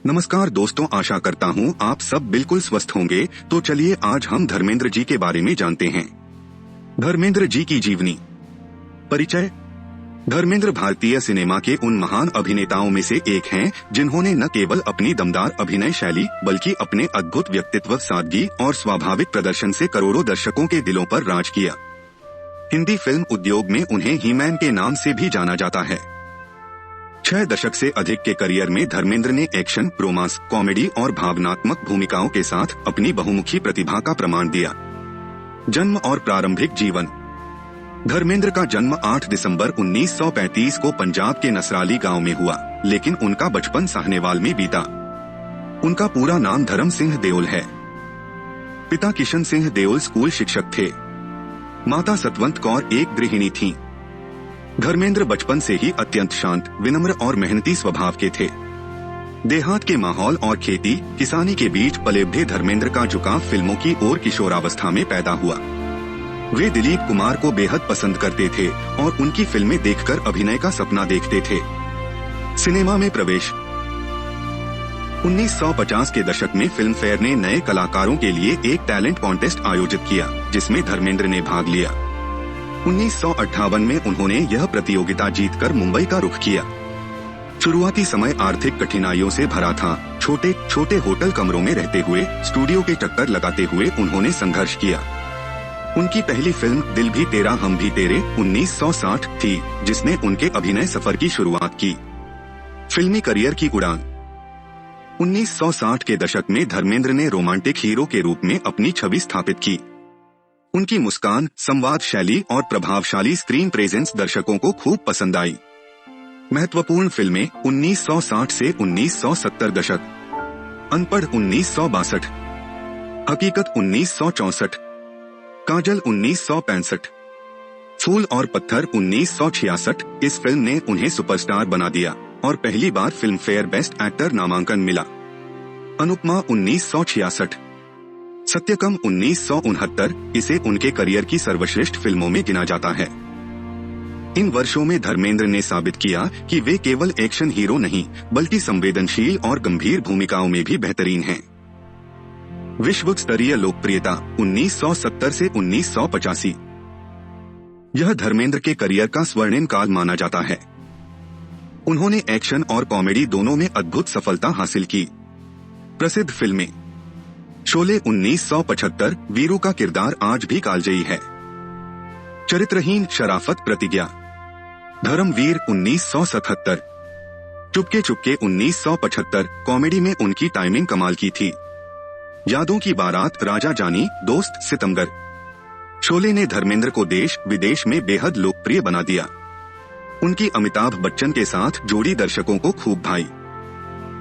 नमस्कार दोस्तों, आशा करता हूँ आप सब बिल्कुल स्वस्थ होंगे। तो चलिए आज हम धर्मेंद्र जी के बारे में जानते हैं। धर्मेंद्र जी की जीवनी। परिचय। धर्मेंद्र भारतीय सिनेमा के उन महान अभिनेताओं में से एक हैं जिन्होंने न केवल अपनी दमदार अभिनय शैली बल्कि अपने अद्भुत व्यक्तित्व, सादगी और स्वाभाविक प्रदर्शन से करोड़ों दर्शकों के दिलों पर राज किया। हिंदी फिल्म उद्योग में उन्हें ही-मैन के नाम से भी जाना जाता है। 6 दशक से अधिक के करियर में धर्मेंद्र ने एक्शन, रोमांस, कॉमेडी और भावनात्मक भूमिकाओं के साथ अपनी बहुमुखी प्रतिभा का प्रमाण दिया। जन्म और प्रारंभिक जीवन। धर्मेंद्र का जन्म 8 दिसंबर 1935 को पंजाब के नसराली गांव में हुआ, लेकिन उनका बचपन साहनेवाल में बीता। उनका पूरा नाम धर्म सिंह देओल है। पिता किशन सिंह देओल स्कूल शिक्षक थे। माता सतवंत कौर एक गृहिणी थीं। धर्मेंद्र बचपन से ही अत्यंत शांत, विनम्र और मेहनती स्वभाव के थे। देहात के माहौल और खेती किसानी के बीच पले बढ़े धर्मेंद्र का झुकाव फिल्मों की ओर किशोरावस्था में पैदा हुआ। वे दिलीप कुमार को बेहद पसंद करते थे और उनकी फिल्में देखकर अभिनय का सपना देखते थे। सिनेमा में प्रवेश। 1950 के दशक में फिल्म फेयर ने नए कलाकारों के लिए एक टैलेंट कॉन्टेस्ट आयोजित किया, जिसमें धर्मेंद्र ने भाग लिया। 1958 में उन्होंने यह प्रतियोगिता जीतकर मुंबई का रुख किया। शुरुआती समय आर्थिक कठिनाइयों से भरा था। छोटे छोटे होटल कमरों में रहते हुए, स्टूडियो के चक्कर लगाते हुए उन्होंने संघर्ष किया। उनकी पहली फिल्म दिल भी तेरा हम भी तेरे 1960 थी, जिसने उनके अभिनय सफर की शुरुआत की। फिल्मी करियर की उड़ान। 1960 के दशक में धर्मेंद्र ने रोमांटिक हीरो के रूप में अपनी छवि स्थापित की। उनकी मुस्कान, संवाद शैली और प्रभावशाली स्क्रीन प्रेजेंस दर्शकों को खूब पसंद आई। महत्वपूर्ण फिल्में 1960 से 1970 दशक। अनपढ़ 1962, हकीकत 1964, काजल 1965, फूल और पत्थर 1966। इस फिल्म ने उन्हें सुपरस्टार बना दिया और पहली बार फिल्म फेयर बेस्ट एक्टर नामांकन मिला। अनुपमा 1966, सत्यकम 1969। इसे उनके करियर की सर्वश्रेष्ठ फिल्मों में गिना जाता है। इन वर्षों में धर्मेंद्र ने साबित किया कि वे केवल एक्शन हीरो नहीं बल्कि संवेदनशील और गंभीर भूमिकाओं में भी बेहतरीन हैं। विश्व स्तरीय लोकप्रियता 1970 से 1985। यह धर्मेंद्र के करियर का स्वर्णिम काल माना जाता है। उन्होंने एक्शन और कॉमेडी दोनों में अद्भुत सफलता हासिल की। प्रसिद्ध फिल्में। शोले 1975, वीरू का किरदार आज भी कालजयी है। चरित्रहीन, शराफत, प्रतिज्ञा। धर्मवीर 1977, चुपके चुपके 1975। कॉमेडी में उनकी टाइमिंग कमाल की थी। यादों की बारात, राजा जानी, दोस्त, सितमगर। शोले ने धर्मेंद्र को देश विदेश में बेहद लोकप्रिय बना दिया। उनकी अमिताभ बच्चन के साथ जोड़ी दर्शकों को खूब भाई।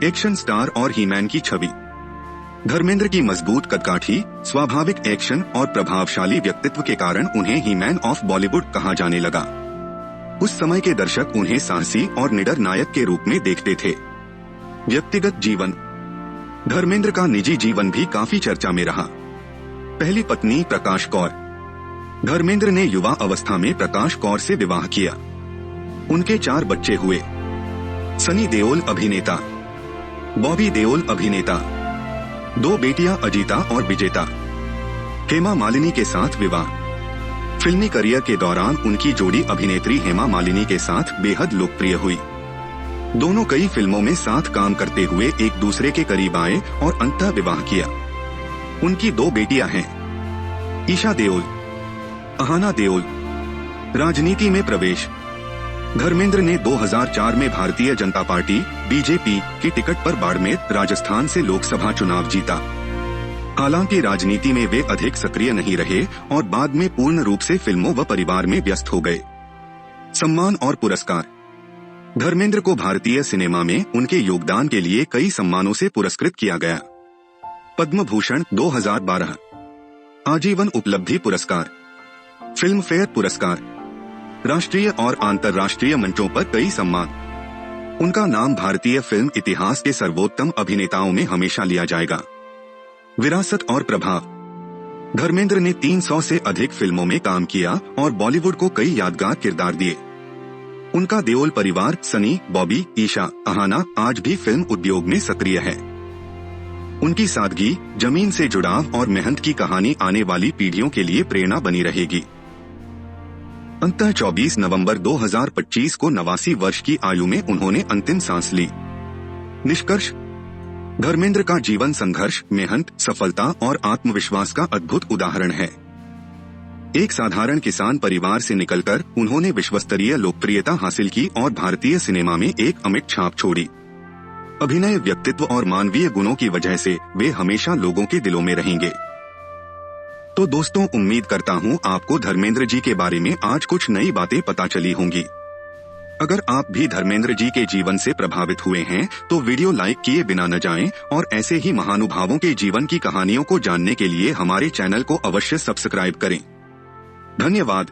एक्शन स्टार और ही-मैन की छवि। धर्मेंद्र की मजबूत कदकाठी, स्वाभाविक एक्शन और प्रभावशाली व्यक्तित्व के कारण उन्हें ही-मैन ऑफ बॉलीवुड कहा जाने लगा। उस समय के दर्शक उन्हें साहसी और निडर नायक के रूप में देखते थे। व्यक्तिगत जीवन। धर्मेंद्र का निजी जीवन भी काफी चर्चा में रहा। पहली पत्नी प्रकाश कौर। धर्मेंद्र ने युवा अवस्था में प्रकाश कौर से विवाह किया। उनके 4 बच्चे हुए। सनी देओल अभिनेता, बॉबी देओल अभिनेता, 2 बेटियां अजीता और विजेता। हेमा मालिनी के साथ विवाह। फिल्मी करियर के दौरान उनकी जोड़ी अभिनेत्री हेमा मालिनी के साथ बेहद लोकप्रिय हुई। दोनों कई फिल्मों में साथ काम करते हुए एक दूसरे के करीब आए और अंततः विवाह किया। उनकी 2 बेटियां हैं, ईशा देओल, अहाना देओल। राजनीति में प्रवेश। धर्मेंद्र ने 2004 में भारतीय जनता पार्टी बीजेपी की टिकट पर बाड़मेर, राजस्थान से लोकसभा चुनाव जीता। हालांकि राजनीति में वे अधिक सक्रिय नहीं रहे और बाद में पूर्ण रूप से फिल्मों व परिवार में व्यस्त हो गए। सम्मान और पुरस्कार। धर्मेंद्र को भारतीय सिनेमा में उनके योगदान के लिए कई सम्मानों से पुरस्कृत किया गया। पद्म भूषण 2012, आजीवन उपलब्धि पुरस्कार, फिल्म फेयर पुरस्कार, राष्ट्रीय और अंतर्राष्ट्रीय मंचों पर कई सम्मान। उनका नाम भारतीय फिल्म इतिहास के सर्वोत्तम अभिनेताओं में हमेशा लिया जाएगा। विरासत और प्रभाव। धर्मेंद्र ने 300 से अधिक फिल्मों में काम किया और बॉलीवुड को कई यादगार किरदार दिए। उनका देओल परिवार सनी, बॉबी, ईशा, अहाना आज भी फिल्म उद्योग में सक्रिय है। उनकी सादगी, जमीन से जुड़ाव और मेहनत की कहानी आने वाली पीढ़ियों के लिए प्रेरणा बनी रहेगी। अंततः 24 नवंबर 2025 को 89 वर्ष की आयु में उन्होंने अंतिम सांस ली। निष्कर्ष: धर्मेंद्र का जीवन संघर्ष, मेहनत, सफलता और आत्मविश्वास का अद्भुत उदाहरण है। एक साधारण किसान परिवार से निकलकर उन्होंने विश्वस्तरीय लोकप्रियता हासिल की और भारतीय सिनेमा में एक अमिट छाप छोड़ी। अभिनय, व्यक्तित्व और मानवीय गुणों की वजह से वे हमेशा लोगों के दिलों में रहेंगे। तो दोस्तों, उम्मीद करता हूँ आपको धर्मेंद्र जी के बारे में आज कुछ नई बातें पता चली होंगी। अगर आप भी धर्मेंद्र जी के जीवन से प्रभावित हुए हैं तो वीडियो लाइक किए बिना न जाएं और ऐसे ही महानुभावों के जीवन की कहानियों को जानने के लिए हमारे चैनल को अवश्य सब्सक्राइब करें। धन्यवाद।